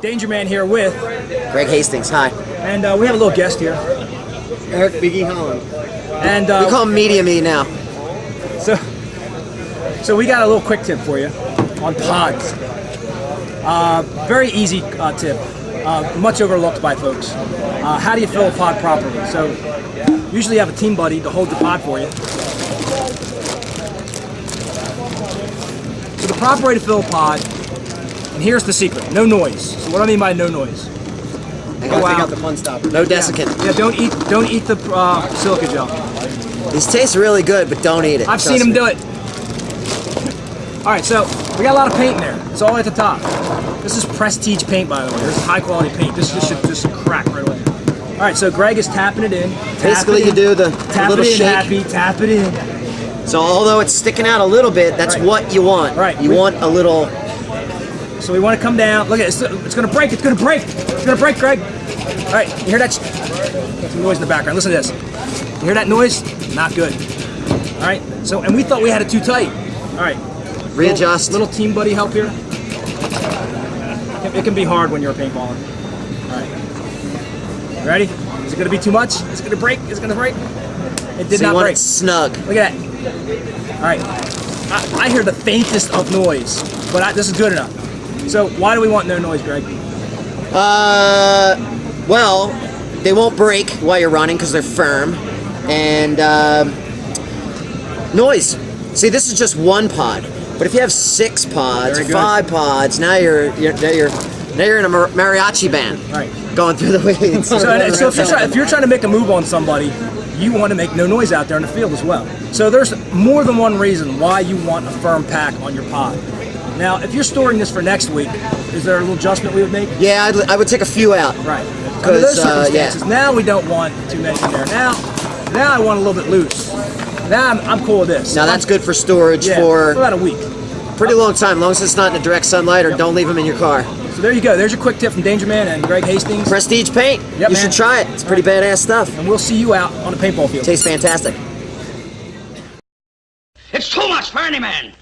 DangerMan here with Greg Hastings. Hi. and we have a little guest here. Eric Biggie Holland. And We call him Media Me now. So we got a little quick tip for you on pods. Very easy tip, much overlooked by folks. How do you fill a pod properly? So usually you have a team buddy to hold the pod for you. So the proper way to fill a pod, and here's the secret: no noise. So what do I mean by no noise? I gotta take out the fun stopper. No desiccant. Yeah, don't eat the silica gel. These taste really good, but don't eat it. I've seen them do it. All right, so we got a lot of paint in there. It's all at the top. This is prestige paint, by the way. This is high quality paint. This should just crack right away. All right, so Greg is tapping it in. Basically, you do the little shake. Happy, tap it in. So although it's sticking out a little bit, that's what you want. Right. You want a little. So we want to come down. Look at it. It's going to break. It's going to break. It's going to break, Greg. All right, you hear that? Got some noise in the background. Listen to this. You hear that noise? Not good. All right. So, and we thought we had it too tight. All right. Readjust. Little team buddy help here. It can be hard when you're a paintballer. All right. You ready? Is it going to be too much? Is it going to break? Is it going to break? It did So not you want break. it snug. Look at that. All right. I hear the faintest of noise, but this is good enough. So why do we want no noise, Greg? Well, they won't break while you're running because they're firm, and noise. See, this is just one pod, but if you have 6 pods, 5 pods, now you're in a mariachi band, right? Going through the weeds. So if you're trying to make a move on somebody, you want to make no noise out there in the field as well. So there's more than one reason why you want a firm pack on your pod. Now, if you're storing this for next week, is there a little adjustment we would make? Yeah, I would take a few out. Right. Under those circumstances, now we don't want too many in there. Now I want a little bit loose. Now I'm cool with this. Now that's good for storage for about a week. Pretty long time, as long as it's not in the direct sunlight or don't leave them in your car. So there you go. There's your quick tip from DangerMan and Greg Hastings. Prestige paint. You should try it. It's pretty badass stuff. And we'll see you out on the paintball field. Tastes fantastic. It's too much for any man.